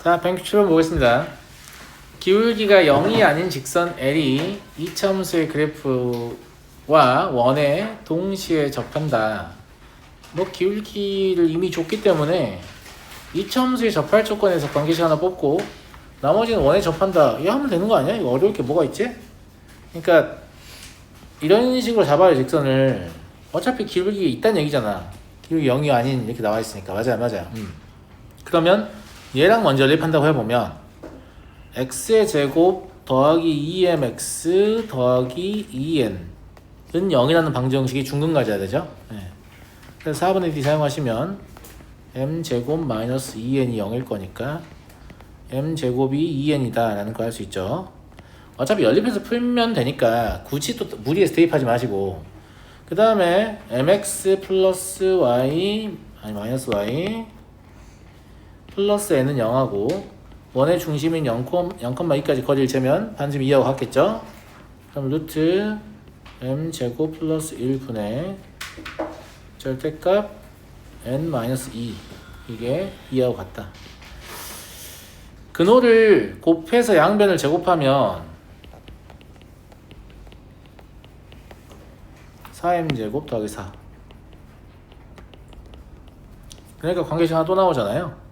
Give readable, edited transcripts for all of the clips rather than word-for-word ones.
자, 167번 보겠습니다. 기울기가 0이 아닌 직선 L이 이차함수의 그래프와 원에 동시에 접한다. 뭐 기울기를 이미 줬기 때문에 이차함수에 접할 조건에서 관계식 하나 뽑고 나머지는 원에 접한다. 이거 하면 되는 거 아니야? 이거 어려울 게 뭐가 있지? 그러니까 이런 식으로 잡아요, 직선을. 어차피 기울기가 있다는 얘기잖아. 기울기 0이 아닌 이렇게 나와 있으니까. 맞아요. 그러면 얘랑 먼저 연립한다고 해보면 x의 제곱 더하기 2mx 더하기 2n은 0이라는 방정식이 중근 가져야 되죠. 네. 그래서 4분의 d 사용하시면 m제곱 마이너스 2n이 0일 거니까 m제곱이 2n이다 라는 거 할 수 있죠. 어차피 연립해서 풀면 되니까 굳이 또 무리해서 대입하지 마시고, 그 다음에 mx 플러스 y 아니 마이너스 y 플러스 n은 0하고 원의 중심인 0,2까지 거리를 재면 반지름 2하고 같겠죠? 그럼 루트 m제곱 플러스 1분의 절대값 n-2 이게 2하고 같다. 근호를 곱해서 양변을 제곱하면 4m제곱 더하기 4. 그러니까 관계식 하나 또 나오잖아요.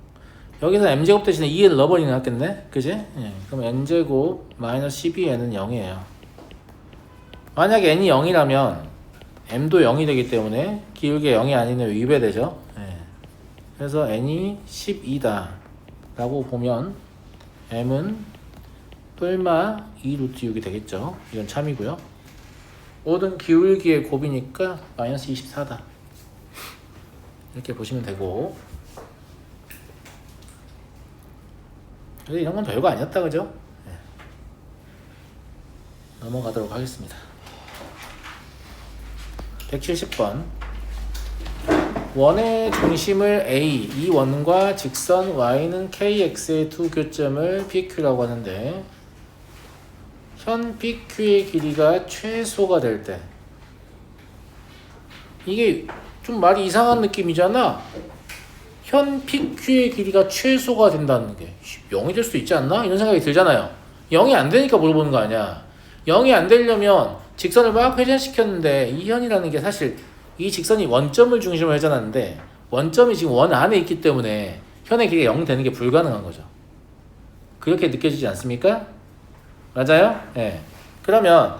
여기서 m제곱 대신에 2n을 넣어버리는 게 낫겠네? 그지? 예. 그럼 n제곱 마이너스 12n은 0이에요. 만약에 n이 0이라면 m도 0이 되기 때문에 기울기가 0이 아닌 애 위배되죠? 예. 그래서 n이 12다 라고 보면 m은 뿔마 2루트 6이 되겠죠? 이건 참이고요. 모든 기울기의 곱이니까 마이너스 24다 이렇게 보시면 되고, 그래서 이런 건 별거 아니었다, 그죠? 네. 넘어가도록 하겠습니다. 170번. 원의 중심을 A, 이 원과 직선 Y는 KX의 두 교점을 PQ라고 하는데, 현 PQ의 길이가 최소가 될 때, 이게 좀 말이 이상한 느낌이잖아. 현 PQ의 길이가 최소가 된다는 게 0이 될 수도 있지 않나? 이런 생각이 들잖아요. 0이 안 되니까 물어보는 거 아니야. 0이 안 되려면 직선을 막 회전시켰는데 이 현이라는 게 사실 이 직선이 원점을 중심으로 회전하는데 원점이 지금 원 안에 있기 때문에 현의 길이가 0 되는 게 불가능한 거죠. 그렇게 느껴지지 않습니까? 맞아요? 네. 그러면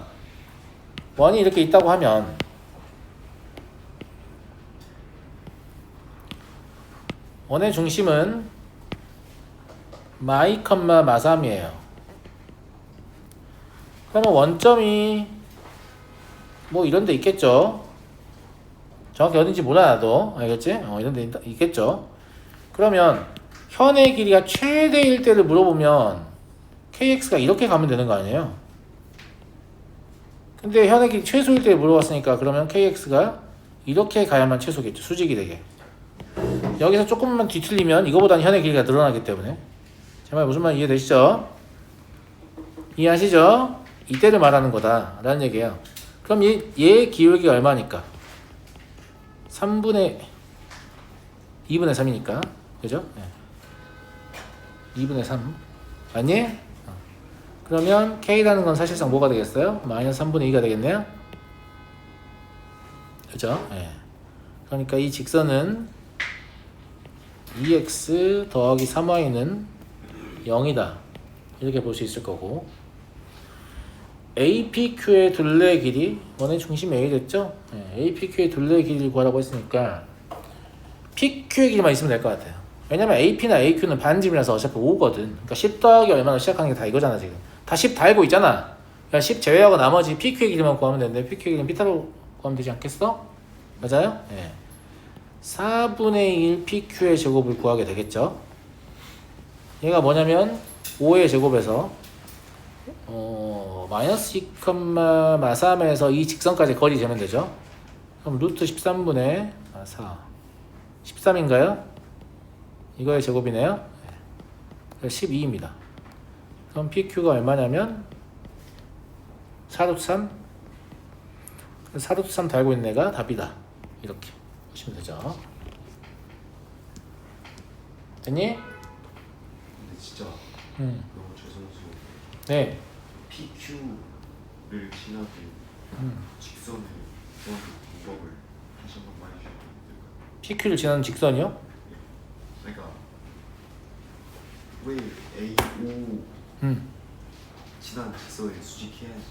원이 이렇게 있다고 하면 원의 중심은 마이 컴마 마3이에요. 그러면 원점이 뭐 이런 데 있겠죠. 정확히 어딘지 몰라 나도. 알겠지? 이런 데 있겠죠. 그러면 현의 길이가 최대일 때를 물어보면 kx가 이렇게 가면 되는 거 아니에요? 근데 현의 길이 최소일 때 물어봤으니까 그러면 kx가 이렇게 가야만 최소겠죠. 수직이 되게. 여기서 조금만 뒤틀리면 이거보다는 현의 길이가 늘어나기 때문에. 제 말 무슨 말 이해되시죠? 이해하시죠? 이때를 말하는 거다 라는 얘기예요. 그럼 얘 기울기가 얼마니까? 2분의 3이니까 그죠? 네. 2분의 3 맞니? 그러면 K라는 건 사실상 뭐가 되겠어요? 마이너스 3분의 2가 되겠네요? 그죠? 네. 그러니까 이 직선은 2x 더하기 3y는 0이다 이렇게 볼 수 있을 거고, APQ의 둘레 길이, 원의 중심이 A 됐죠? 네, APQ의 둘레 길이를 구하라고 했으니까 PQ의 길이만 있으면 될 것 같아요. 왜냐면 AP나 AQ는 반지름이라서 어차피 5거든. 그러니까 10 더하기 얼마나 시작하는 게 다 이거잖아. 지금 다 10 달고 있잖아. 그러니까 10 제외하고 나머지 PQ의 길이만 구하면 되는데 PQ의 길이는 B타로 구하면 되지 않겠어? 맞아요? 네. 4분의 1 PQ의 제곱을 구하게 되겠죠. 얘가 뭐냐면 5의 제곱에서 마이너스 2,3에서 이 직선까지 거리 재면 되죠. 그럼 루트 13분의 4 13인가요? 이거의 제곱이네요. 12입니다. 그럼 PQ가 얼마냐면 4루트 3 4루트 3 달고 있는 애가 답이다. 이렇게 보시면 되죠. 됐니? 진짜 음. 너무 죄송스러워. 네. PQ를 지나도 직선을 정확히 방법을 다시 한번 말해주시면 될까요? PQ를 지나는 직선이요? 그러니까 왜 A, O 지난 직선을 수직해야지.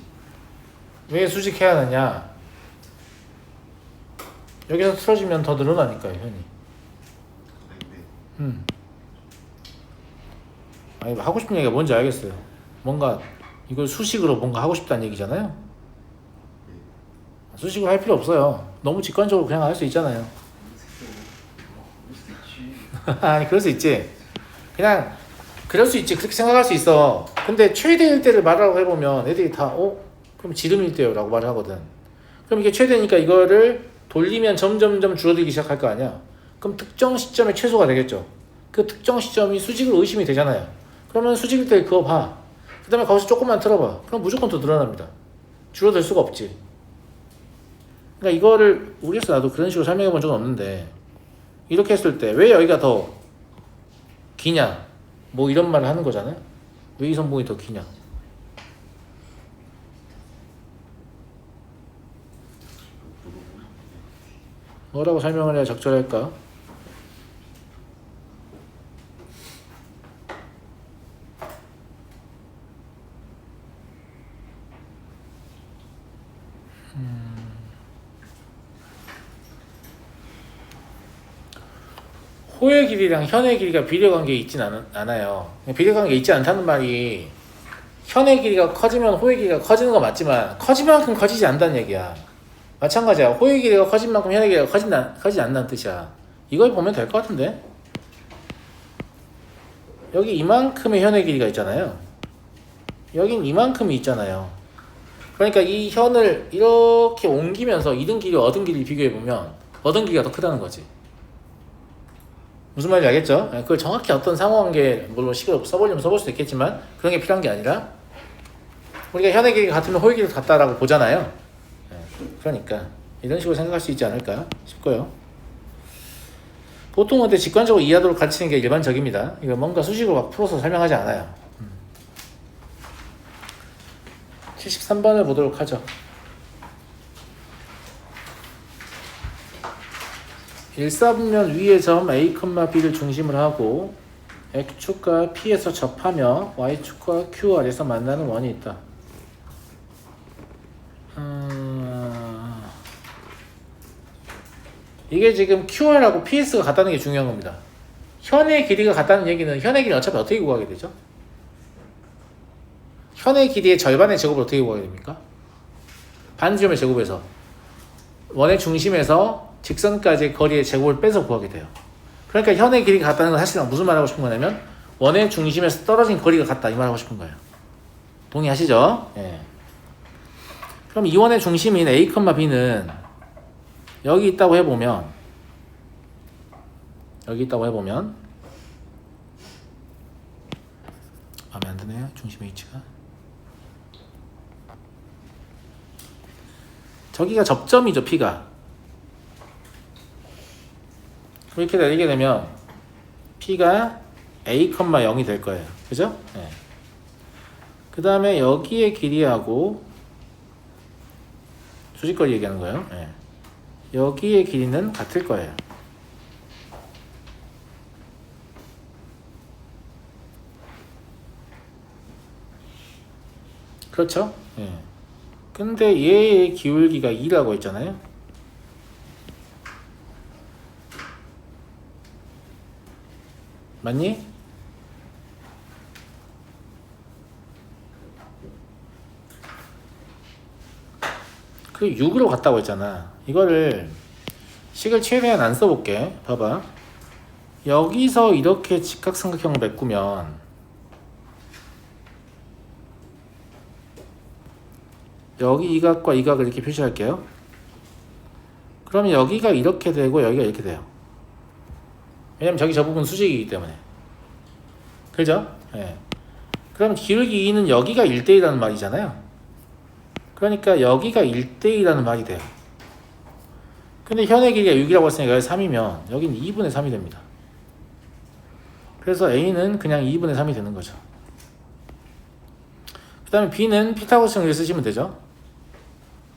왜 수직해야 하느냐? 여기서 틀어지면 더 늘어나니까요, 현이. 아닌데 아니, 하고 싶은 얘기가 뭔지 알겠어요. 뭔가 이걸 수식으로 뭔가 하고 싶다는 얘기잖아요. 수식으로 할 필요 없어요. 너무 직관적으로 그냥 할 수 있잖아요. 아니, 그럴 수 있지. 그냥 그럴 수 있지. 그렇게 생각할 수 있어. 근데 최대일 때를 말하라고 해보면 애들이 다 그럼 지름일 때요 라고 말을 하거든. 그럼 이게 최대니까 이거를 돌리면 점점점 줄어들기 시작할 거 아니야. 그럼 특정 시점에 최소가 되겠죠. 그 특정 시점이 수직으로 의심이 되잖아요. 그러면 수직일 때 그거 봐. 그 다음에 거기서 조금만 틀어봐. 그럼 무조건 더 늘어납니다. 줄어들 수가 없지. 그러니까 이거를 우리에서 나도 그런 식으로 설명해 본 적은 없는데, 이렇게 했을 때 왜 여기가 더 기냐 뭐 이런 말을 하는 거잖아요. 왜 이 선봉이 더 기냐. 뭐라고 설명을 해야 적절할까? 호의 길이랑 현의 길이가 비례관계에 있진 않아요. 비례관계에 있지 않다는 말이 현의 길이가 커지면 호의 길이가 커지는 건 맞지만 커진 만큼 커지지 않는다는 얘기야. 마찬가지야. 호의 길이가 커진 만큼 현의 길이가 커지지 않는다는 뜻이야. 이걸 보면 될 것 같은데? 여기 이만큼의 현의 길이가 있잖아요. 여긴 이만큼이 있잖아요. 그러니까 이 현을 이렇게 옮기면서 잃은 길이 얻은 길이 비교해보면 얻은 길이가 더 크다는 거지. 무슨 말인지 알겠죠? 그걸 정확히 어떤 상호관계 물론 식으로 써보려면 써볼 수도 있겠지만 그런 게 필요한 게 아니라 우리가 현의 길이가 같으면 호의 길이도 같다라고 보잖아요. 그러니까 이런 식으로 생각할 수 있지 않을까 싶고요. 보통은 근데 직관적으로 이해하도록 가르치는 게 일반적입니다. 이거 뭔가 수식으로 막 풀어서 설명하지 않아요. 73번을 보도록 하죠. 일사분면 위의 점 A, B를 중심으로 하고 X축과 P에서 접하며 Y축과 QR에서 만나는 원이 있다. 이게 지금 QR하고 PS가 같다는 게 중요한 겁니다. 현의 길이가 같다는 얘기는 현의 길이는 어차피 어떻게 구하게 되죠? 현의 길이의 절반의 제곱을 어떻게 구하게 됩니까? 반지름의 제곱에서 원의 중심에서 직선까지의 거리의 제곱을 빼서 구하게 돼요. 그러니까 현의 길이가 같다는 건 사실은 무슨 말하고 싶은 거냐면 원의 중심에서 떨어진 거리가 같다 이 말하고 싶은 거예요. 동의하시죠? 예. 그럼 이 원의 중심인 A, B는 여기 있다고 해보면 마음에 안 드네요. 중심의 위치가 저기가 접점이죠. P가 이렇게 내리게 되면 P가 A, 0이 될 거예요. 그죠? 네. 그 다음에 여기의 길이하고 수직거리 얘기하는 거예요. 네. 여기의 길이는 같을 거예요. 그렇죠? 네. 근데 얘의 기울기가 2라고 했잖아요. 맞니? 그 6으로 갔다고 했잖아. 이거를 식을 최대한 안 써볼게. 봐봐. 여기서 이렇게 직각삼각형을 메꾸면 여기 이 각과 이 각을 이렇게 표시할게요. 그러면 여기가 이렇게 되고 여기가 이렇게 돼요. 왜냐면 저 부분 수직이기 때문에. 그죠? 예. 그럼 기울기 2는 여기가 1대1이라는 말이잖아요. 그러니까 여기가 1대2라는 말이 돼요. 근데 현의 길이가 6이라고 했으니까 여기 3이면 여기는 2분의 3이 됩니다. 그래서 A는 그냥 2분의 3이 되는 거죠. 그 다음에 B는 피타고라스 정리를 쓰시면 되죠.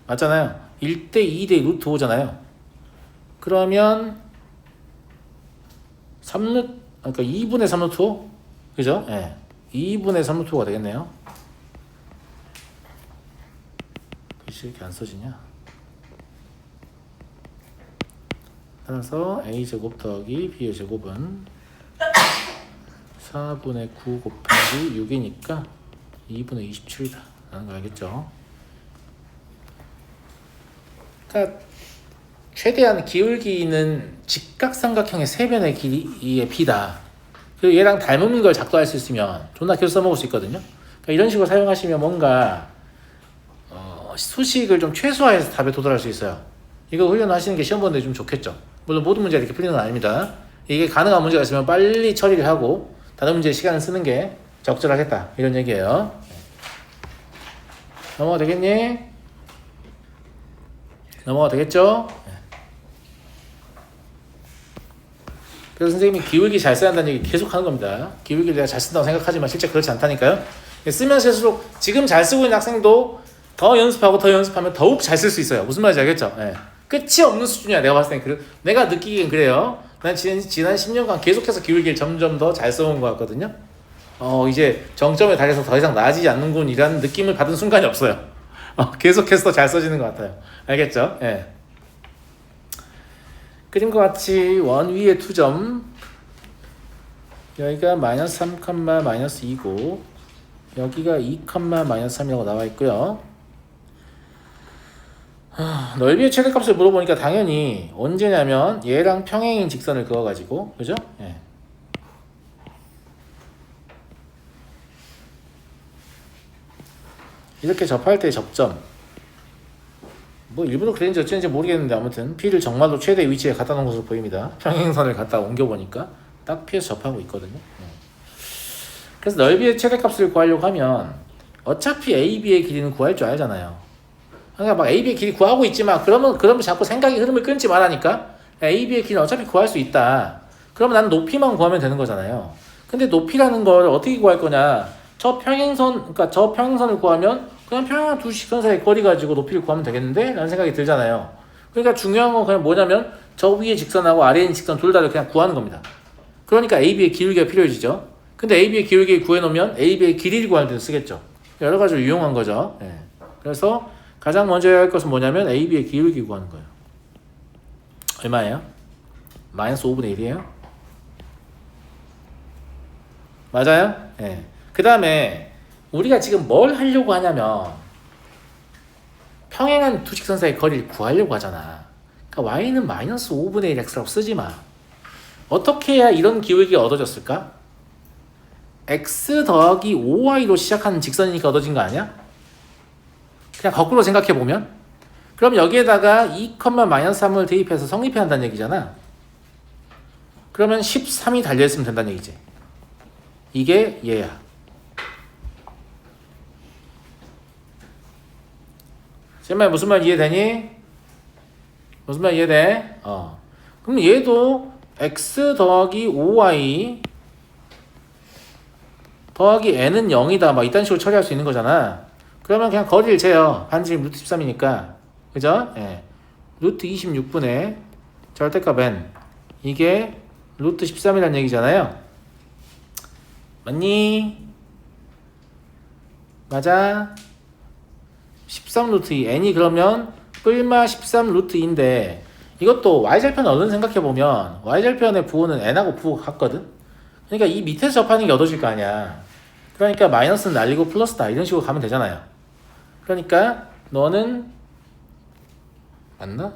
맞잖아요. 1대 2대 루트 5잖아요. 그러면 3루트, 그러니까 2분의 3 루트 5? 그죠? 예. 2분의 3 루트 5가 되겠네요. 글씨 이렇게 안 써지냐? 따라서 A제곱 더하기 B의 제곱은 4분의 9 곱하기 6이니까 2분의 27이다 라는 거 알겠죠? 그러니까 최대한 기울기는 직각삼각형의 세변의 길이의 B다. 그리고 얘랑 닮은 걸 작도할 수 있으면 존나 계속 써먹을 수 있거든요. 그러니까 이런 식으로 사용하시면 뭔가 수식을 좀 최소화해서 답에 도달할 수 있어요. 이거 훈련하시는 게 시험 보는데 좀 좋겠죠. 물론 모든 문제가 이렇게 풀리는 건 아닙니다. 이게 가능한 문제가 있으면 빨리 처리를 하고 다른 문제에 시간을 쓰는 게 적절하겠다 이런 얘기예요. 넘어가 되겠니? 넘어가 되겠죠? 그래서 선생님이 기울기 잘 써야 한다는 얘기 계속 하는 겁니다. 기울기를 내가 잘 쓴다고 생각하지만 실제 그렇지 않다니까요. 쓰면서 할수록 지금 잘 쓰고 있는 학생도 더 연습하고 더 연습하면 더욱 잘 쓸 수 있어요. 무슨 말인지 알겠죠? 예. 끝이 없는 수준이야. 내가 봤을 땐 내가 느끼기엔 그래요. 난 지난 10년간 계속해서 기울기를 점점 더 잘 써온 것 같거든요. 이제 정점에 달해서 더 이상 나아지지 않는군 이라는 느낌을 받은 순간이 없어요. 계속해서 더 잘 써지는 것 같아요. 알겠죠? 예. 그림과 같이 원 위에 2점 여기가 마이너스 3, 마이너스 2고 여기가 2, 마이너스 3이라고 나와 있고요. 넓이의 최대값을 물어보니까 당연히 언제냐면 얘랑 평행인 직선을 그어가지고 그죠? 예. 이렇게 접할 때 접점 뭐 일부러 그랬는지 어쩐지 모르겠는데 아무튼 P를 정말로 최대 위치에 갖다 놓은 것으로 보입니다. 평행선을 갖다 옮겨보니까 딱 P에서 접하고 있거든요. 그래서 넓이의 최대값을 구하려고 하면 어차피 AB의 길이는 구할 줄 알잖아요. 그러니까 막 AB의 길이 구하고 있지만 그러면 자꾸 생각의 흐름을 끊지 말라니까. AB의 길이는 어차피 구할 수 있다. 그러면 나는 높이만 구하면 되는 거잖아요. 근데 높이라는 걸 어떻게 구할 거냐? 저 평행선을 구하면 그냥 평행한 두 직선 사이의 거리 가지고 높이를 구하면 되겠는데? 라는 생각이 들잖아요. 그러니까 중요한 건 그냥 뭐냐면 저 위에 직선하고 아래에 있는 직선 둘 다를 그냥 구하는 겁니다. 그러니까 AB의 기울기가 필요해지죠. 근데 AB의 기울기를 구해놓으면 AB의 길이를 구하는 데도 쓰겠죠. 여러 가지로 유용한 거죠. 예. 그래서 가장 먼저 해야 할 것은 뭐냐면 AB의 기울기 구하는 거예요. 얼마예요? 마이너스 5분의 1이에요? 맞아요? 예. 그 다음에 우리가 지금 뭘 하려고 하냐면 평행한 두 직선 사이의 거리를 구하려고 하잖아. 그러니까 y는 마이너스 5분의 1 x라고 쓰지 마. 어떻게 해야 이런 기울기가 얻어졌을까? x 더하기 5y로 시작하는 직선이니까 얻어진 거 아니야? 그냥 거꾸로 생각해보면 그럼 여기에다가 2, 마이너스 3을 대입해서 성립해야 한다는 얘기잖아. 그러면 13이 달려있으면 된다는 얘기지. 이게 얘야. 쌤말 무슨 말 이해되니? 무슨 말 이해돼? 그럼 얘도 x 더하기 5y 더하기 n은 0이다 막 이딴 식으로 처리할 수 있는 거잖아. 그러면 그냥 거리를 재요. 반지름 루트 13이니까 그죠? 예. 루트 26분의 절대값 n 이게 루트 13이라는 얘기잖아요. 맞니? 맞아? 13 루트 2 n이 그러면 뿔마 13 루트 2인데 이것도 y절편 얼른 생각해보면 y절편의 부호는 n하고 부호가 같거든. 그러니까 이 밑에서 접하는 게 얻어질 거 아니야. 그러니까 마이너스는 날리고 플러스다 이런 식으로 가면 되잖아요. 그러니까 너는 맞나?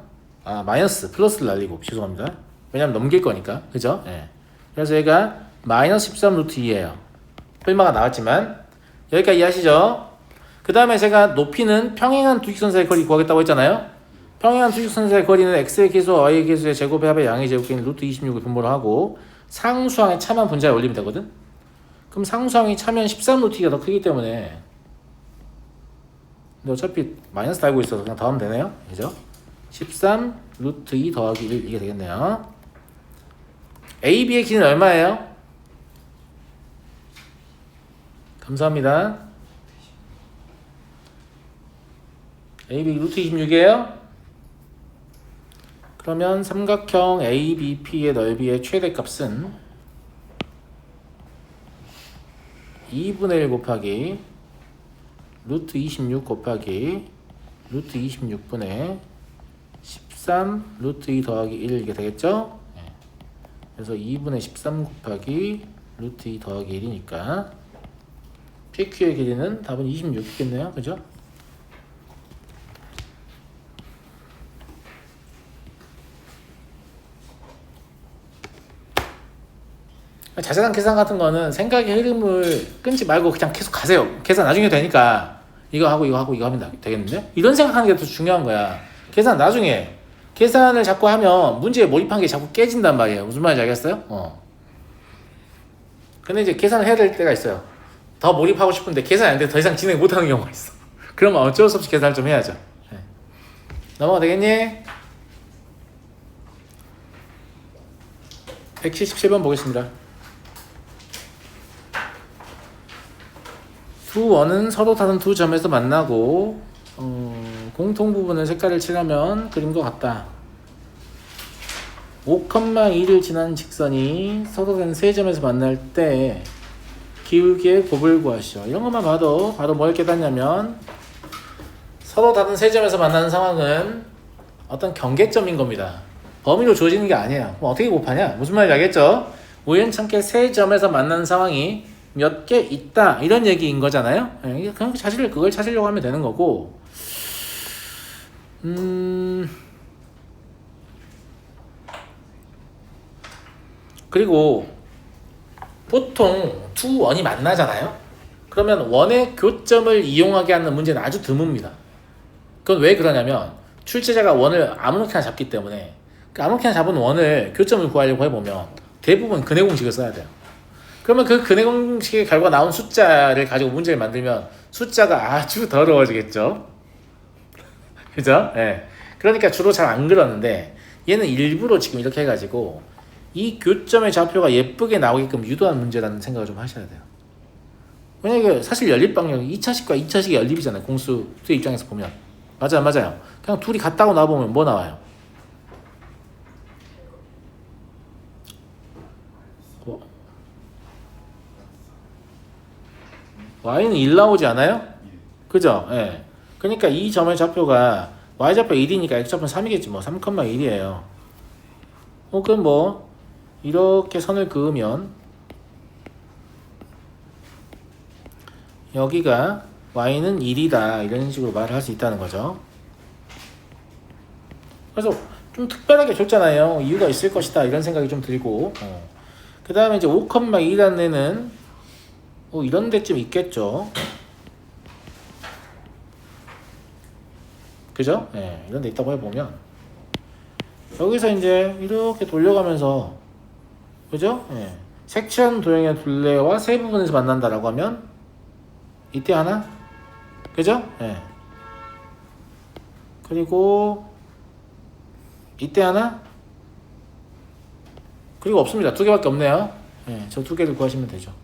마이너스 플러스를 날리고 죄송합니다. 왜냐면 넘길 거니까 그죠? 예. 그래서 얘가 마이너스 13 루트 2예요. 뿔마가 나왔지만 여기까지 이해하시죠? 그 다음에 제가 높이는 평행한 두 직선 사이의 거리 구하겠다고 했잖아요. 평행한 두 직선 사이의 거리는 x의 계수와 y의 계수의 제곱의 합의 양의 제곱끼리 루트 26을 분모를 하고 상수항의 차만 분자에 올리면 되거든. 그럼 상수항이 차면 13 루트 2가 더 크기 때문에 근데 어차피 마이너스 달고 있어서 그냥 더하면 되네요. 그죠? 13 루트 2 더하기 1 이게 되겠네요. AB의 길이는 얼마예요? 감사합니다. AB 루트 26이에요? 그러면 삼각형 ABP의 넓이의 최대값은 2분의 1 곱하기 루트 26 곱하기 루트 26분의 13 루트 2 더하기 1 이게 되겠죠? 그래서 2분의 13 곱하기 루트 2 더하기 1이니까 PQ의 길이는 답은 26이겠네요. 그죠? 자세한 계산 같은 거는 생각의 흐름을 끊지 말고 그냥 계속 가세요. 계산 나중에 되니까 이거 하고 이거 하고 이거 하면 되겠는데? 이런 생각하는 게 더 중요한 거야. 계산 나중에 계산을 자꾸 하면 문제에 몰입한 게 자꾸 깨진단 말이에요. 무슨 말인지 알겠어요? 근데 이제 계산을 해야 될 때가 있어요. 더 몰입하고 싶은데 계산이 안 돼. 더 이상 진행 못하는 경우가 있어. 그러면 어쩔 수 없이 계산을 좀 해야죠. 네. 넘어가 되겠니? 177번 보겠습니다. 두 원은 서로 다른 두 점에서 만나고 공통 부분을 색깔을 칠하면 그림과 같다. 5,2를 지난 직선이 서로 다른 세 점에서 만날 때 기울기의 곱을 구하시오. 이런 것만 봐도 바로 뭘 깨닫냐면 서로 다른 세 점에서 만나는 상황은 어떤 경계점인 겁니다. 범위로 주어지는 게 아니에요. 그럼 어떻게 곱하냐? 무슨 말인지 알겠죠? 우연찮게 세 점에서 만나는 상황이 몇 개 있다 이런 얘기인 거잖아요. 그냥 그걸 찾으려고 하면 되는 거고. 그리고 보통 두 원이 만나잖아요. 그러면 원의 교점을 이용하게 하는 문제는 아주 드뭅니다. 그건 왜 그러냐면 출제자가 원을 아무렇게나 잡기 때문에 그 아무렇게나 잡은 원을 교점을 구하려고 해보면 대부분 근해 공식을 써야 돼요. 그러면 그 근해 공식의 결과 나온 숫자를 가지고 문제를 만들면 숫자가 아주 더러워지겠죠. 그죠? 네. 그러니까 주로 잘 안 그러는데 얘는 일부러 지금 이렇게 해가지고 이 교점의 좌표가 예쁘게 나오게끔 유도한 문제라는 생각을 좀 하셔야 돼요. 왜냐면 사실 연립방정이 2차식과 2차식의 연립이잖아요. 공수의 입장에서 보면. 맞아요. 그냥 둘이 같다고 나와보면 뭐 나와요? y는 1 나오지 않아요? 그죠? 예. 그러니까 이 점의 좌표가 y좌표 1이니까 x좌표는 3이겠지. 뭐 3,1이에요. 혹은 뭐 이렇게 선을 그으면 여기가 y는 1이다 이런 식으로 말을 할 수 있다는 거죠. 그래서 좀 특별하게 줬잖아요. 이유가 있을 것이다 이런 생각이 좀 들고 그 다음에 이제 5,2라는 애는 이런 데쯤 있겠죠. 그죠? 네, 이런 데 있다고 해보면 여기서 이제 이렇게 돌려가면서 그죠? 네. 색칠한 도형의 둘레와 세 부분에서 만난다라고 하면 이때 하나 그죠? 네. 그리고 이때 하나 그리고 없습니다. 두 개밖에 없네요. 네, 저 두 개를 구하시면 되죠.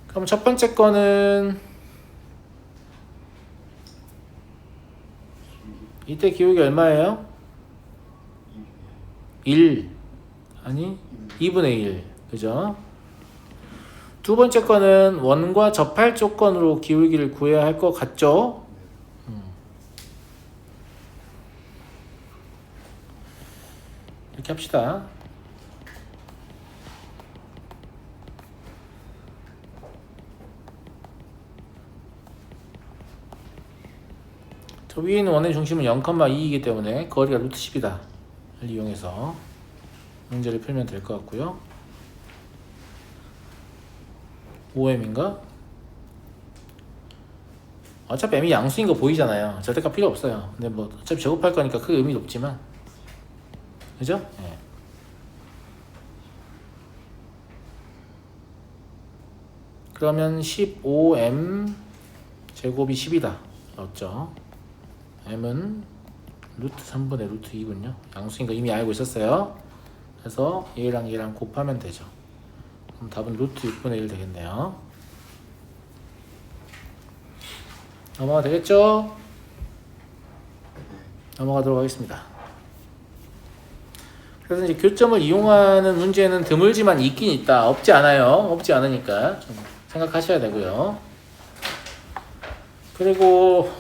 그럼 첫 번째 거는 이때 기울기 얼마예요? 1 아니 2분의 1 그죠? 두 번째 거는 원과 접할 조건으로 기울기를 구해야 할 것 같죠? 이렇게 합시다. 저 위에 있는 원의 중심은 0,2이기 때문에 거리가 루트 10이다. 를 이용해서 문제를 풀면 될 것 같고요. 5m인가? 어차피 m이 양수인 거 보이잖아요. 절대값 필요 없어요. 근데 뭐 어차피 제곱할 거니까 크게 의미는 없지만 그죠? 네. 그러면 15m 제곱이 10이다. 맞죠? m은 루트 3분의 루트 2군요. 양수인 거 이미 알고 있었어요. 그래서 얘랑 얘랑 곱하면 되죠. 그럼 답은 루트 6분의 1 되겠네요. 넘어가 되겠죠? 네. 넘어가도록 하겠습니다. 그래서 이제 교점을 이용하는 문제는 드물지만 있긴 있다. 없지 않아요. 없지 않으니까 좀 생각하셔야 되고요. 그리고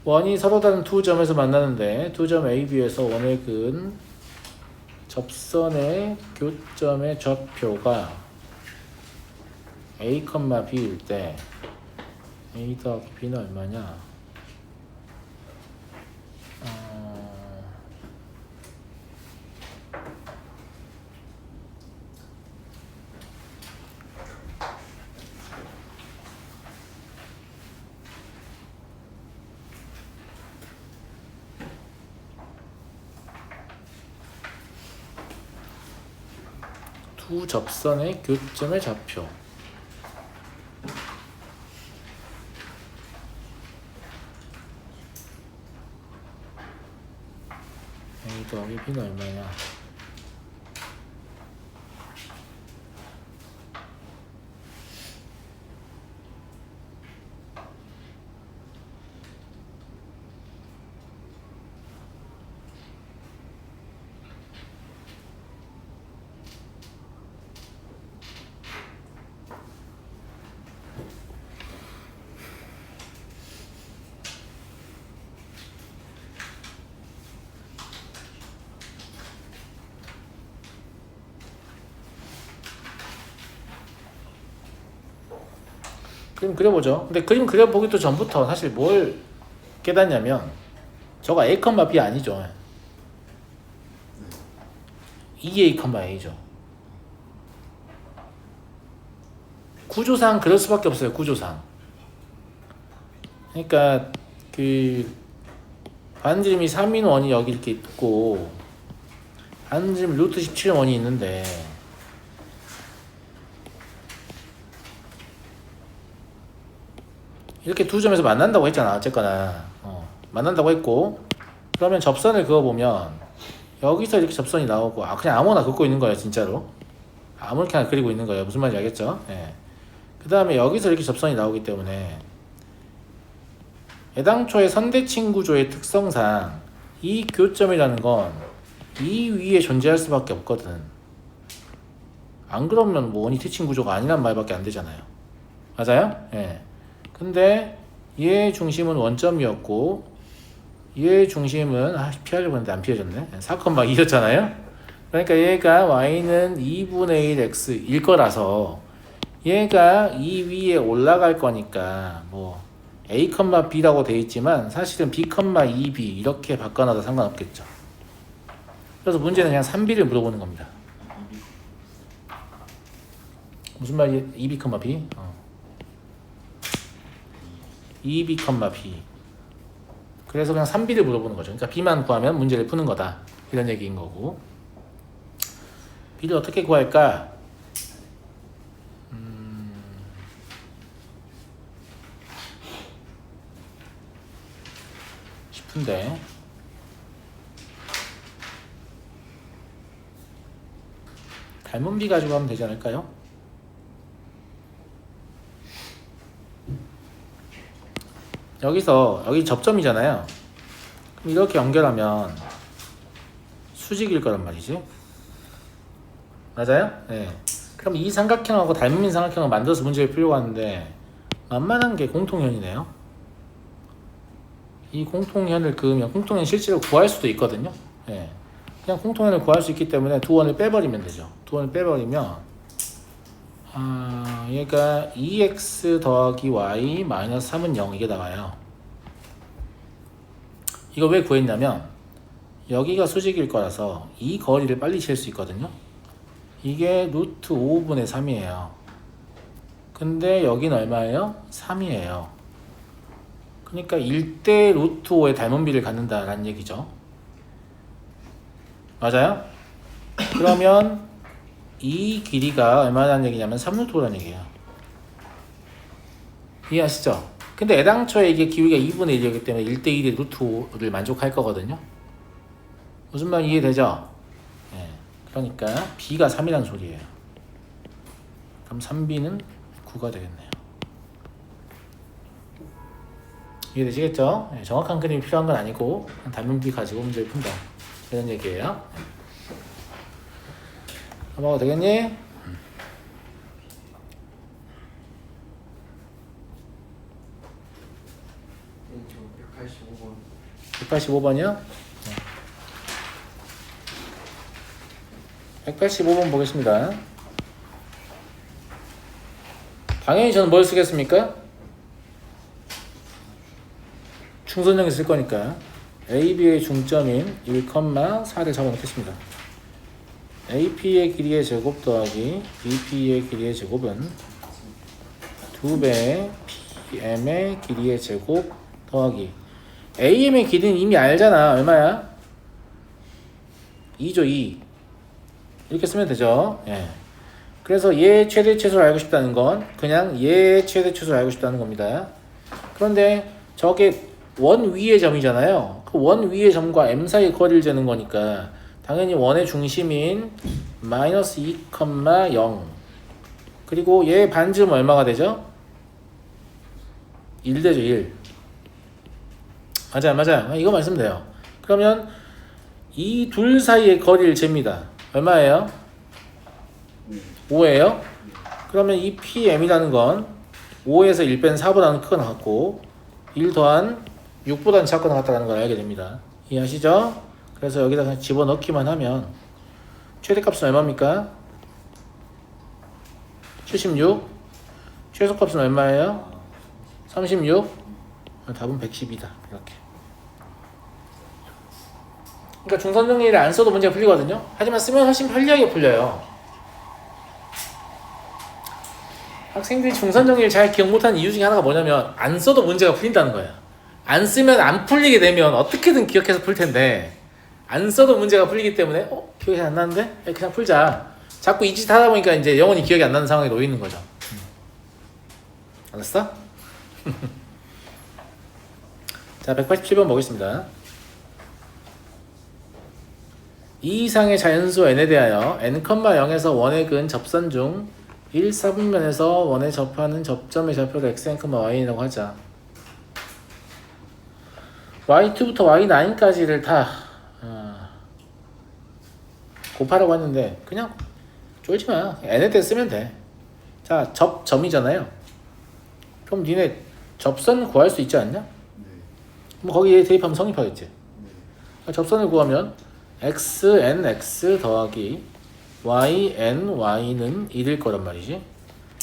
원이 서로 다른 두 점에서 만나는데 두 점 A, B에서 원의 근 접선의 교점의 좌표가 A, B일 때 A 더하기 B는 얼마냐? 두 접선의 교점의 좌표 A 더하기 B는 얼마냐? 그림 그려보죠. 근데 그림 그려보기도 전부터 사실 뭘 깨닫냐면 저거 A, B 아니죠. 2A, A죠. 구조상 그럴 수밖에 없어요. 구조상. 그러니까 그 반지름이 3인 원이 여기 이렇게 있고 반지름 루트 17 원이 있는데 이렇게 두 점에서 만난다고 했잖아. 어쨌거나 만난다고 했고 그러면 접선을 그어보면 여기서 이렇게 접선이 나오고 그냥 아무나 긋고 있는 거예요. 진짜로 아무렇게나 그리고 있는 거예요. 무슨 말인지 알겠죠? 예. 그 다음에 여기서 이렇게 접선이 나오기 때문에 애당초의 선대칭 구조의 특성상 이 교점이라는 건 이 위에 존재할 수밖에 없거든. 안 그러면 뭐 원이 대칭 구조가 아니란 말밖에 안 되잖아요. 맞아요? 예. 근데 얘의 중심은 원점이었고 얘의 중심은 피하려고 했는데 안 피해졌네. 4,2였잖아요. 그러니까 얘가 y는 2분의 1 x일 거라서 얘가 이 위에 올라갈 거니까 뭐 a, b라고 돼 있지만 사실은 b, 2b 이렇게 바꿔놔도 상관없겠죠. 그래서 문제는 그냥 3b를 물어보는 겁니다. 무슨 말이에요? 2b, b? 2b, b. 그래서 그냥 3b를 물어보는 거죠. 그러니까 b만 구하면 문제를 푸는 거다. 이런 얘기인 거고. b를 어떻게 구할까? 싶은데 닮은 b 가지고 하면 되지 않을까요? 여기 접점이잖아요. 그럼 이렇게 연결하면 수직일 거란 말이지. 맞아요? 네. 그럼 이 삼각형하고 닮은 삼각형을 만들어서 문제를 풀려고 하는데 만만한 게 공통현이네요. 이 공통현을 그으면 공통현 실제로 구할 수도 있거든요. 네. 그냥 공통현을 구할 수 있기 때문에 두 원을 빼버리면 되죠. 두 원을 빼버리면 얘가 2x 더하기 y 마이너스 3은 0 이게 나와요. 이거 왜 구했냐면 여기가 수직일 거라서 이 거리를 빨리 칠 수 있거든요. 이게 루트 5분의 3이에요. 근데 여기는 얼마예요? 3이에요. 그러니까 1대 루트 5의 닮은 비를 갖는다라는 얘기죠. 맞아요? 그러면 이 길이가 얼마나 얘기냐면 3루트 5라는 얘기예요. 이해하시죠? 근데 애당초에 이게 기울기가 2분의 1이기 때문에 1대 1의 루트 5를 만족할 거거든요. 무슨 말 이해되죠? 네. 그러니까 b가 3이라는 소리예요. 그럼 3b는 9가 되겠네요. 이해되시겠죠? 네, 정확한 그림이 필요한 건 아니고 단면비 가지고 문제를 푼다 이런 얘기예요. 넘어가도 되겠니? 네, 저 185번 185번이요? 185번 보겠습니다. 당연히 저는 뭘 쓰겠습니까? 충선형이 쓸 거니까 AB의 중점인 1,4를 잡아놓겠습니다. AP의 길이의 제곱 더하기 BP의 길이의 제곱은 2배 PM의 길이의 제곱 더하기 AM의 길이는 이미 알잖아. 얼마야? 2죠 2. 이렇게 쓰면 되죠. 예. 그래서 얘의 최대 최소를 알고 싶다는 건 그냥 얘의 최대 최소를 알고 싶다는 겁니다. 그런데 저게 원 위의 점이잖아요. 그 원 위의 점과 M 사이의 거리를 재는 거니까 당연히 원의 중심인 마이너스 2,0 그리고 얘의 반지름 얼마가 되죠? 1 되죠 1. 맞아요. 이거 말씀 돼요. 그러면 이 둘 사이의 거리를 잽니다. 얼마예요? 5예요? 그러면 이 PM이라는 건 5에서 1 뺀 4보다는 크거나 같고 1 더한 6보다는 작거나 같다는 걸 알게 됩니다. 이해하시죠? 그래서 여기다 그냥 집어넣기만 하면 최대값은 얼마입니까? 76. 최소값은 얼마예요? 36. 답은 112다. 이렇게. 그러니까 중선정리를 안 써도 문제가 풀리거든요. 하지만 쓰면 훨씬 편리하게 풀려요. 학생들이 중선정리를 잘 기억 못하는 이유 중에 하나가 뭐냐면 안 써도 문제가 풀린다는 거야. 안 쓰면 안 풀리게 되면 어떻게든 기억해서 풀 텐데 안 써도 문제가 풀리기 때문에 기억이 안 나는데? 그냥 풀자. 자꾸 이 짓 하다 보니까 이제 영원히 기억이 안 나는 상황에 놓이는 거죠. 알았어? 자, 187번 보겠습니다. 이 이상의 자연수 n에 대하여 n,0에서 원의 근 접선 중 1, 4분면에서 원에 접하는 접점의 좌표를 xn, y라고 하자. y2부터 y9까지를 다 곱하라고 했는데 그냥 쫄지마. n에 대해 쓰면 돼. 자, 접점이잖아요. 그럼 니네 접선 구할 수 있지 않냐? 그럼 거기에 대입하면 성립하겠지. 접선을 구하면 xnx 더하기 yny는 1일 거란 말이지.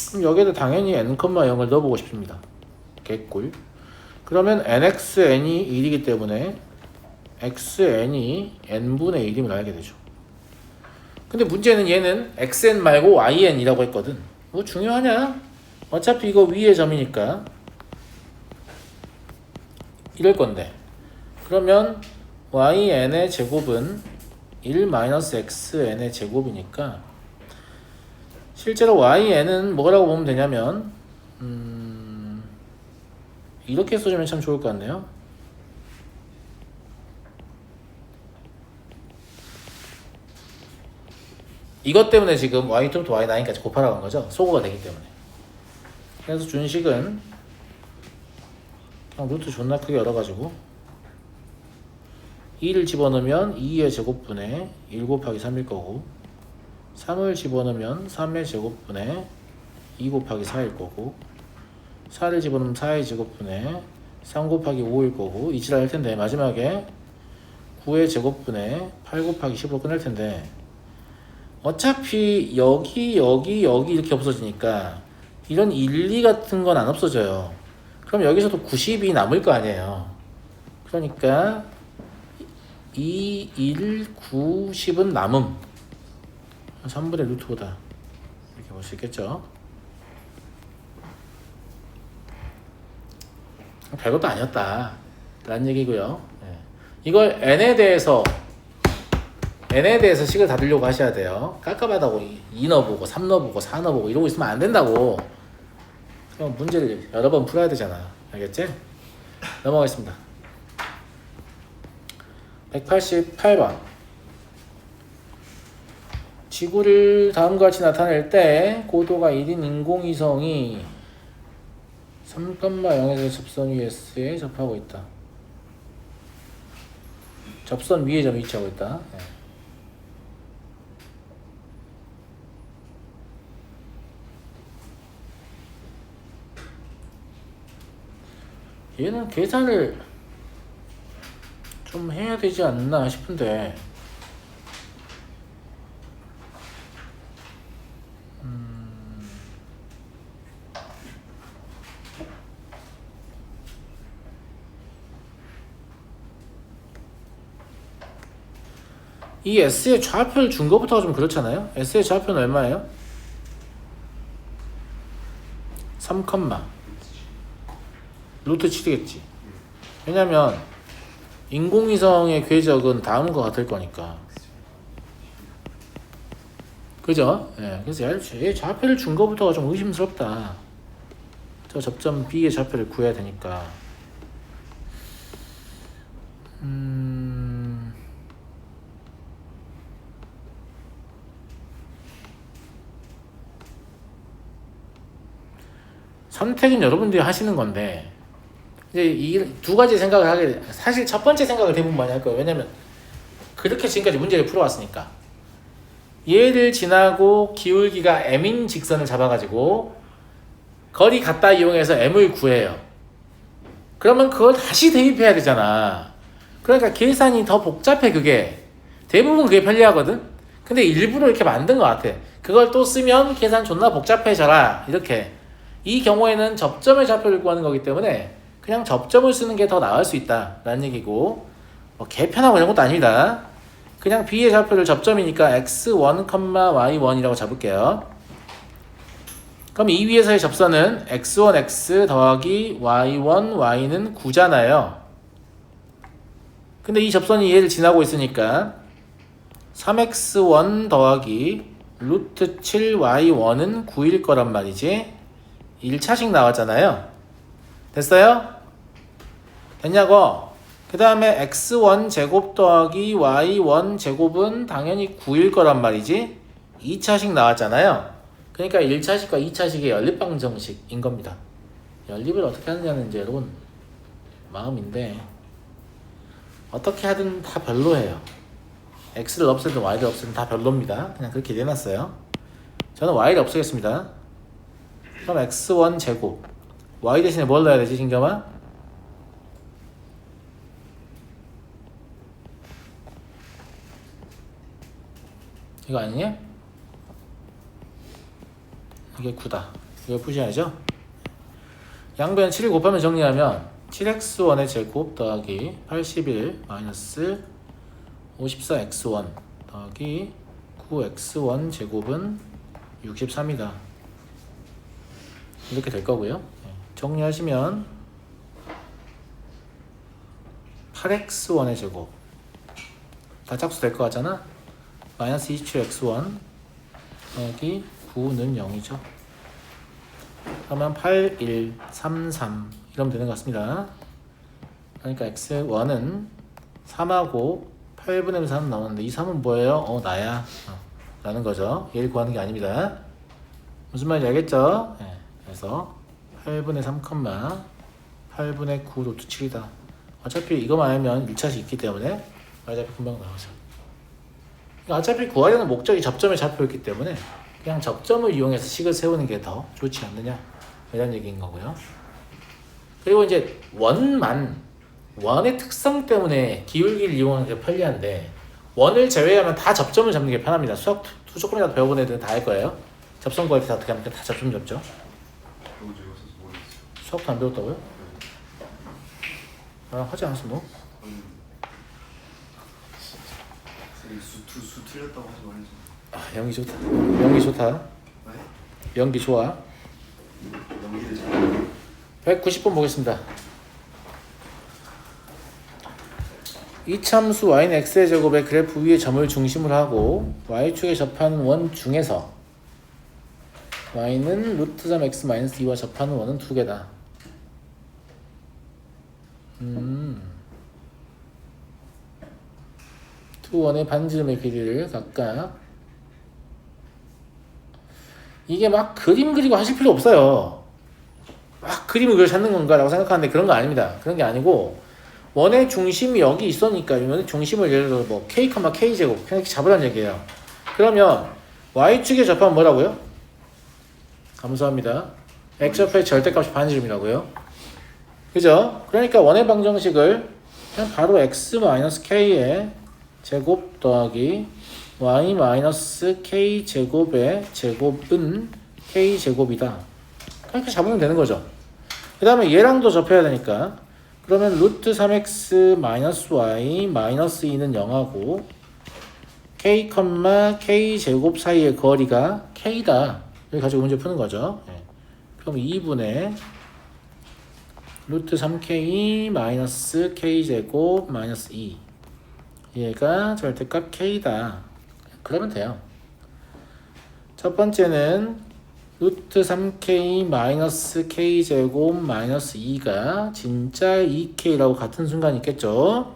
그럼 여기에다 당연히 n,0을 넣어보고 싶습니다. 개꿀. 그러면 nxn이 1이기 때문에 xn이 n분의 1임을 알게 되죠. 근데 문제는 얘는 xn 말고 yn이라고 했거든. 뭐 중요하냐? 어차피 이거 위의 점이니까 이럴 건데. 그러면 yn의 제곱은 1-xn의 제곱이니까 실제로 yn은 뭐라고 보면 되냐면 이렇게 써주면 참 좋을 것 같네요. 이것 때문에 지금 y2부터 y9까지 곱하라고 한 거죠. 소거가 되기 때문에. 그래서 준식은 그냥 루트 존나 크게 열어가지고 2를 집어넣으면 2의 제곱분의 1 곱하기 3일 거고 3을 집어넣으면 3의 제곱분의 2 곱하기 4일 거고 4를 집어넣으면 4의 제곱분의 3 곱하기 5일 거고 이치를 할 텐데 마지막에 9의 제곱분의 8 곱하기 10으로 끝날 텐데 어차피 여기 이렇게 없어지니까 이런 1, 2 같은 건 안 없어져요. 그럼 여기서도 90이 남을 거 아니에요. 그러니까 2, 1, 9, 10은 남음. 3분의 루트 5다. 이렇게 볼 수 있겠죠. 별것도 아니었다 라는 얘기고요. 네. 이걸 n에 대해서 식을 다루려고 하셔야 돼요. 깝깝하다고 2 넣어보고 3 넣어보고 4 넣어보고 이러고 있으면 안 된다고. 그럼 문제를 여러 번 풀어야 되잖아. 알겠지? 넘어가겠습니다. 188번. 지구를 다음과 같이 나타낼 때 고도가 1인 인공위성이 3,0에서 접선 위 S에 접하고 있다. 접선 위에 점이 위치하고 있다. 얘는 계산을 좀 해야 되지 않나 싶은데 이 S의 좌표를 준 것부터가 좀 그렇잖아요. S의 좌표는 얼마예요? 3, 루트 7이겠지. 왜냐면 인공위성의 궤적은 다음과 같을 거니까. 그죠? 예. 그래서 얘 좌표를 준 것부터가 좀 의심스럽다. 저 접점 B의 좌표를 구해야 되니까. 선택은 여러분들이 하시는 건데 이제 이 두 가지 생각을 하게 돼. 사실 첫 번째 생각을 대부분 많이 할 거예요. 왜냐면 그렇게 지금까지 문제를 풀어왔으니까. 얘를 지나고 기울기가 m인 직선을 잡아가지고 거리 갖다 이용해서 m을 구해요. 그러면 그걸 다시 대입해야 되잖아. 그러니까 계산이 더 복잡해. 그게 대부분 그게 편리하거든. 근데 일부러 이렇게 만든 것 같아. 그걸 또 쓰면 계산 존나 복잡해져라. 이렇게. 이 경우에는 접점의 좌표를 구하는 거기 때문에 그냥 접점을 쓰는 게 더 나을 수 있다 라는 얘기고, 뭐 개편하고 이런 것도 아닙니다. 그냥 B의 좌표를 접점이니까 x1, y1이라고 잡을게요. 그럼 이 위에서의 접선은 x1x 더하기 y1 y는 9잖아요. 근데 이 접선이 얘를 지나고 있으니까 3x1 더하기 루트 7y1은 9일 거란 말이지. 1차식 나왔잖아요. 됐어요? 됐냐고? 그 다음에 x1 제곱 더하기 y1 제곱은 당연히 9일 거란 말이지. 2차식 나왔잖아요. 그러니까 1차식과 2차식의 연립방정식인 겁니다. 연립을 어떻게 하느냐는 이제 여러분 마음인데 어떻게 하든 다 별로예요. x를 없애든 y를 없애든 다 별로입니다. 그냥 그렇게 내놨어요. 저는 y를 없애겠습니다. 그럼 x1 제곱 y 대신에 뭘 넣어야 되지, 진겸아? 이거 아니냐? 이게 9다. 이거 푸셔야죠. 양변 7을 곱하면 정리하면 7x1의 제곱 더하기 81 마이너스 54x1 더하기 9x1 제곱은 63이다. 이렇게 될 거고요. 정리하시면 8x1의 제곱 다 짝수 될 것 같잖아. 마이너스 27x1 더하기 9는 0이죠. 그러면 8, 1, 3, 3 이러면 되는 것 같습니다. 그러니까 x1은 3하고 8분의 3 나오는데 이 3은 뭐예요? 나야 라는 거죠. 얘를 구하는 게 아닙니다. 무슨 말인지 알겠죠? 네. 그래서 8분의 3, 8분의 9 루트 7이다. 어차피 이거만 알면 1차식 있기 때문에 어차피 금방 나오죠. 그러니까 어차피 구하려는 목적이 접점의 좌표였기 때문에 그냥 접점을 이용해서 식을 세우는 게 더 좋지 않느냐 이런 얘기인 거고요. 그리고 이제 원의 특성 때문에 기울기를 이용하는 게 편리한데 원을 제외하면 다 접점을 잡는 게 편합니다. 수학 조금이라도 배워본 애들은 다 할 거예요. 접점 구할 때 어떻게 하면 다 접점 잡죠. 수학도 안 배웠다고요? 하지 않았어 뭐? 수 틀렸다고 하지 말지. 연기 좋다. 연기 좋다. 네? 연기 좋아. 연기를 잘. 190번 보겠습니다. 이참수 y는 x의 제곱의 그래프 위의 점을 중심으로 하고 y축에 접하는 원 중에서 y는 루트 3x 마이너스 2와 접하는 원은 두 개다. 두 원의 반지름의 길이를 각각 이게 막 그림 그리고 하실 필요 없어요. 막 그림을 그걸 찾는 건가 라고 생각하는데 그런 거 아닙니다. 그런 게 아니고 원의 중심이 여기 있으니까 원의 중심을 예를 들어 뭐 k, k 제곱 그냥 이렇게 잡으라는 얘기예요. 그러면 y축에 접하면 뭐라고요? 감사합니다. x좌표의 절대값이 반지름이라고요. 그죠? 그러니까 원의 방정식을 그냥 바로 x-k의 제곱 더하기 y-k 제곱의 제곱은 k 제곱이다. 그렇게 잡으면 되는 거죠. 그 다음에 얘랑도 접해야 되니까 그러면 루트 3x y 마이너스 2는 0하고 k, k 제곱 사이의 거리가 k다. 이렇게 가지고 문제 푸는 거죠. 그럼 2분의 루트 3k 마이너스 k 제곱 마이너스 2 얘가 절대값 k다. 그러면 돼요. 첫 번째는 루트 3k 마이너스 k 제곱 마이너스 2가 진짜 2k라고 같은 순간이 있겠죠.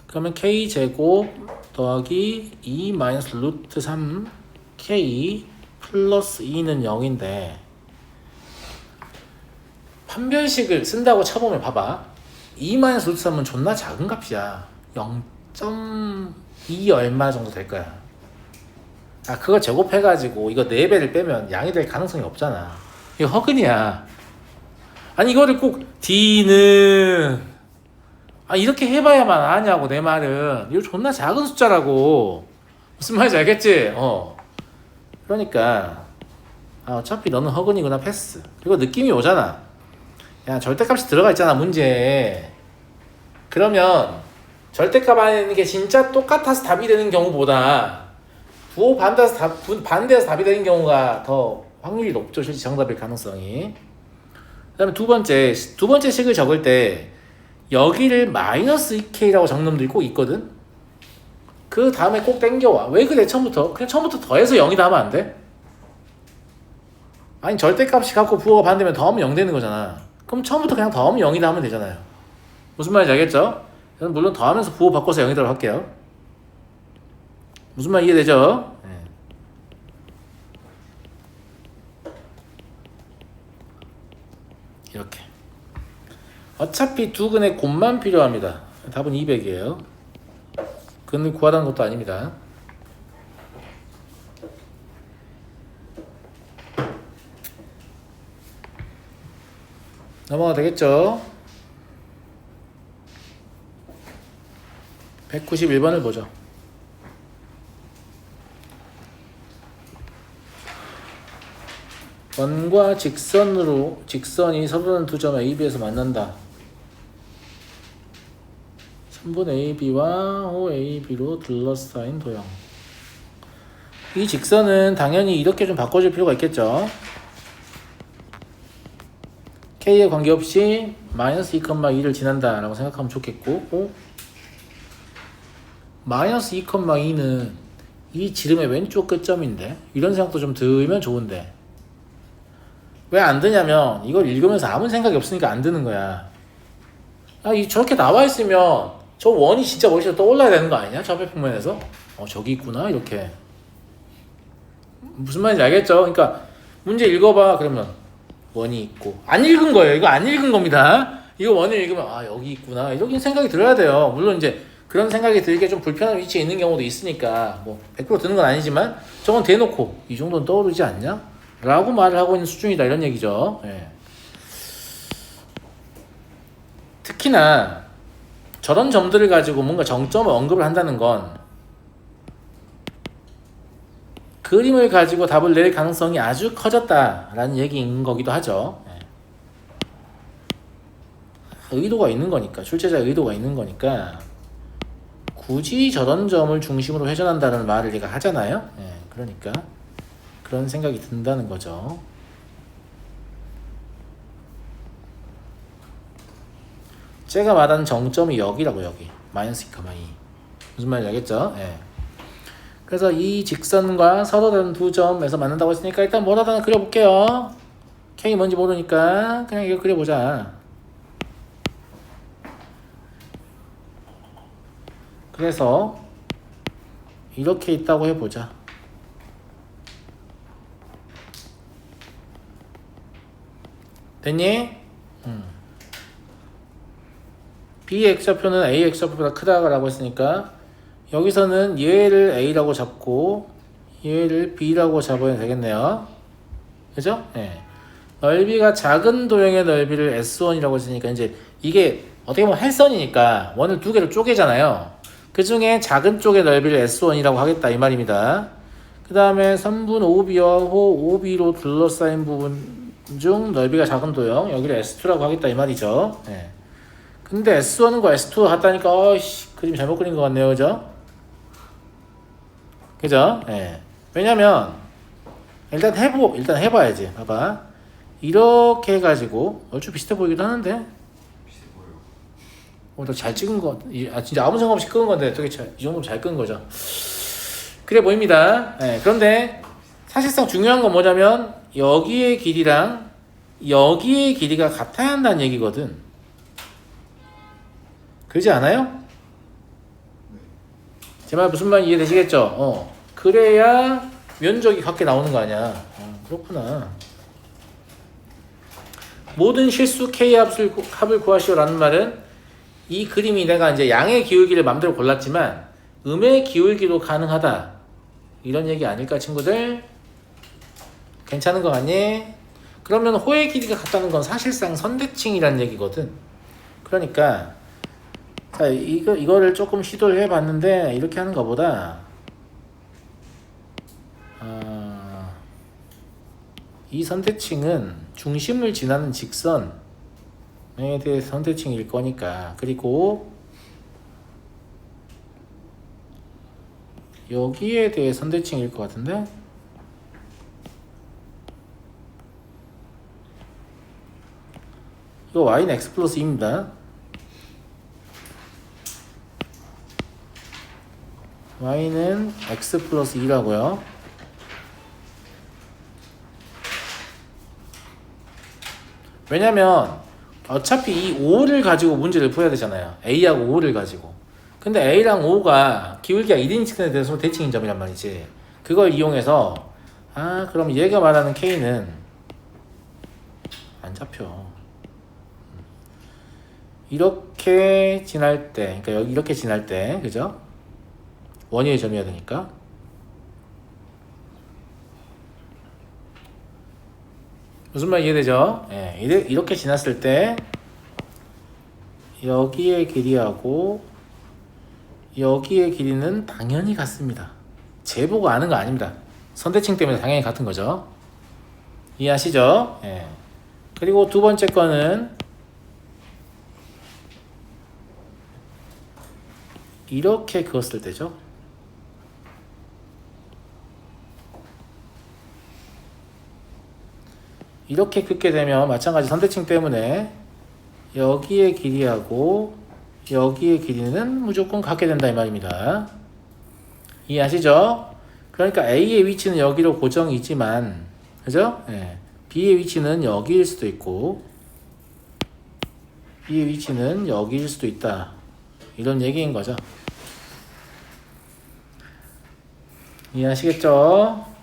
그러면 k 제곱 더하기 2 마이너스 루트 3k 플러스 2는 0인데 판별식을 쓴다고 쳐보면 봐봐. 2 마이너스 루트 3은 존나 작은 값이야. 0.2 얼마 정도 될 거야. 아, 그거 제곱해가지고 이거 4배를 빼면 양이 될 가능성이 없잖아. 이거 허근이야. 아니 이거를 꼭 D는 이렇게 해봐야만 아냐고. 내 말은 이거 존나 작은 숫자라고. 무슨 말인지 알겠지? 그러니까 어차피 너는 허근이구나 패스. 그리고 느낌이 오잖아. 야, 절대값이 들어가 있잖아 문제에. 그러면 절대값 안에 있는 게 진짜 똑같아서 답이 되는 경우보다 부호 반대해서 답이 되는 경우가 더 확률이 높죠. 실제 정답일 가능성이. 그 다음에 두 번째 식을 적을 때 여기를 마이너스 2k라고 적는 놈들이 꼭 있거든. 그 다음에 꼭 땡겨와. 왜 그래? 처음부터 그냥 처음부터 더해서 0이다 하면 안 돼? 아니 절대값이 갖고 부호가 반대면 더하면 0 되는 거잖아. 그럼 처음부터 그냥 더하면 0이다 하면 되잖아요. 무슨 말인지 알겠죠? 저는 물론 더하면서 부호 바꿔서 0이라고 할게요. 무슨 말 이해되죠? 네. 이렇게 어차피 두 근의 곱만 필요합니다. 답은 200이에요. 근을 구하라는 것도 아닙니다. 넘어가 되겠죠? 191번을 보죠. 원과 직선이 서로 다른 두 점 AB에서 만난다. 3분 AB와 호 AB로 둘러싸인 도형. 이 직선은 당연히 이렇게 좀 바꿔줄 필요가 있겠죠. K에 관계없이 마이너스 2,2를 지난다 라고 생각하면 좋겠고, 마이너스 2,2는 이 지름의 왼쪽 끝점인데 이런 생각도 좀 들면 좋은데 왜 안 드냐면 이걸 읽으면서 아무 생각이 없으니까 안 드는 거야. 저렇게 나와 있으면 저 원이 진짜 머릿속에 떠올라야 되는 거 아니냐? 저 앞에 평면에서 저기 있구나 이렇게. 무슨 말인지 알겠죠? 그러니까 문제 읽어봐. 그러면 원이 있고 안 읽은 거예요. 이거 안 읽은 겁니다. 이거 원을 읽으면 여기 있구나 이렇게 생각이 들어야 돼요. 물론 이제 그런 생각이 들게 좀 불편한 위치에 있는 경우도 있으니까 뭐 100% 드는 건 아니지만 저건 대놓고 이 정도는 떠오르지 않냐? 라고 말을 하고 있는 수준이다 이런 얘기죠. 예. 특히나 저런 점들을 가지고 뭔가 정점을 언급을 한다는 건 그림을 가지고 답을 낼 가능성이 아주 커졌다라는 얘기인 거기도 하죠. 예. 의도가 있는 거니까, 출제자의 의도가 있는 거니까 굳이 저런 점을 중심으로 회전한다는 말을 얘가 하잖아요. 예. 그러니까 그런 생각이 든다는 거죠. 제가 말하는 정점이 여기라고. 여기 마이너스 2,2 무슨 말인지 알겠죠? 예. 그래서 이 직선과 서로 다른 두 점에서 만난다고 했으니까 일단 뭐라도 하나 그려볼게요. K 뭔지 모르니까 그냥 이거 그려보자. 그래서 이렇게 있다고 해보자. 됐니? B X좌표는 A X좌표보다 크다라고 했으니까 여기서는 얘를 A라고 잡고 얘를 B라고 잡아야 되겠네요. 그죠? 네. 넓이가 작은 도형의 넓이를 S1이라고 했으니까 이제 이게 어떻게 보면 할선이니까 원을 두 개로 쪼개잖아요. 그 중에 작은 쪽의 넓이를 S1이라고 하겠다 이 말입니다. 그 다음에 선분 OB하고 OB로 둘러싸인 부분 중 넓이가 작은 도형 여기를 S2라고 하겠다 이 말이죠. 네. 근데 S1과 S2가 같다니까 그림 잘못 그린 것 같네요. 그죠? 그죠? 네. 왜냐면 일단 해봐야지. 봐봐. 이렇게 해가지고 얼추 비슷해 보이기도 하는데 비슷해 보여요. 너 잘 찍은 거 진짜 아무 생각 없이 끄은 건데 되게 이 정도면 잘 끄은 거죠. 그래 보입니다. 네. 그런데 사실상 중요한 건 뭐냐면 여기의 길이랑 여기의 길이가 같아야 한다는 얘기거든. 그러지 않아요? 네. 제 말 무슨 말인지 이해되시겠죠? 그래야 면적이 같게 나오는 거 아니야. 그렇구나. 모든 실수 K 합을 구하시오라는 말은 이 그림이 내가 이제 양의 기울기를 맘대로 골랐지만 음의 기울기도 가능하다. 이런 얘기 아닐까 친구들? 괜찮은 거 같니? 그러면 호의 길이가 같다는 건 사실상 선대칭이라는 얘기거든. 그러니까 자 이거를 조금 시도를 해봤는데 이렇게 하는 것보다 이 선대칭은 중심을 지나는 직선에 대해 선대칭일 거니까 그리고 여기에 대해 선대칭일 것 같은데 이거 y는 x 플러스 2입니다. y는 x 플러스 2라고요. 왜냐면 어차피 이 5를 가지고 문제를 풀어야 되잖아요. A하고 5를 가지고. 근데 A랑 5가 기울기가 1인 직선에 대해서 대칭인 점이란 말이지. 그걸 이용해서 그럼 얘가 말하는 K는 안 잡혀. 이렇게 지날 때, 그러니까 여기 이렇게 지날 때, 그죠? 원위의 점이어야 되니까. 무슨 말 이해되죠? 예, 이렇게 지났을 때 여기의 길이하고 여기의 길이는 당연히 같습니다. 재보고 아는 거 아닙니다. 선대칭 때문에 당연히 같은 거죠. 이해하시죠? 예. 그리고 두 번째 거는 이렇게 그었을 때죠. 이렇게 긋게 되면 마찬가지 선대칭 때문에 여기의 길이하고 여기의 길이는 무조건 같게 된다 이 말입니다. 이해하시죠? 그러니까 A의 위치는 여기로 고정이지만 그죠? 네. B의 위치는 여기일 수도 있고 B의 위치는 여기일 수도 있다. 이런 얘기인 거죠. 이해하시겠죠?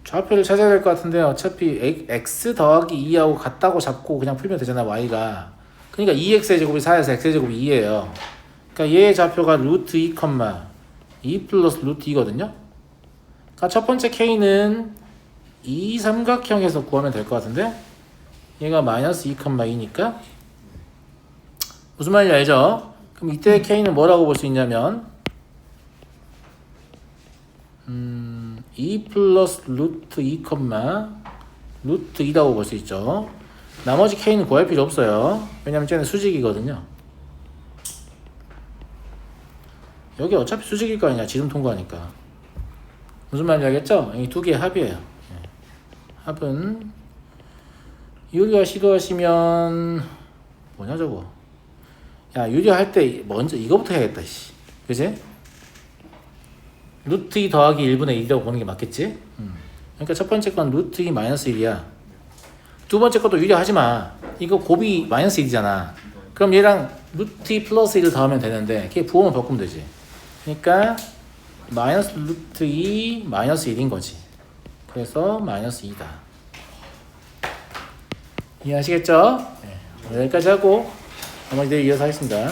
좌표를 찾아야 될 것 같은데 어차피 x 더하기 2하고 같다고 잡고 그냥 풀면 되잖아 y가. 그러니까 2x의 제곱이 4에서 x의 제곱이 2예요. 그러니까 얘의 좌표가 루트 2, 2 플러스 루트 2거든요. 그러니까 첫 번째 k는 이 삼각형에서 구하면 될 것 같은데 얘가 마이너스 2, 2니까 무슨 말인지 알죠? 그럼 이때 k는 뭐라고 볼 수 있냐면 2 플러스 루트 2, 루트 2라고 볼 수 있죠. 나머지 k는 구할 필요 없어요. 왜냐면 쟤는 수직이거든요. 여기 어차피 수직일 거 아니냐. 지름 통과하니까. 무슨 말인지 알겠죠? 이 두 개의 합이에요. 합은 유리화 시도하시면 뭐냐 저거. 야 유리화 때 먼저 이거부터 해야겠다. 그지? 루트 2 더하기 1분의 1이라고 보는 게 맞겠지? 그러니까 첫 번째 건 루트 2 마이너스 1이야. 두 번째 것도 유리하지 마. 이거 곱이 마이너스 1이잖아. 그럼 얘랑 루트 2 플러스 1을 더하면 되는데 걔 부호만 바꾸면 되지. 그러니까 마이너스 루트 2 마이너스 1인 거지. 그래서 마이너스 2다. 이해하시겠죠? 네. 여기까지 하고 나머지 내일 이어서 하겠습니다.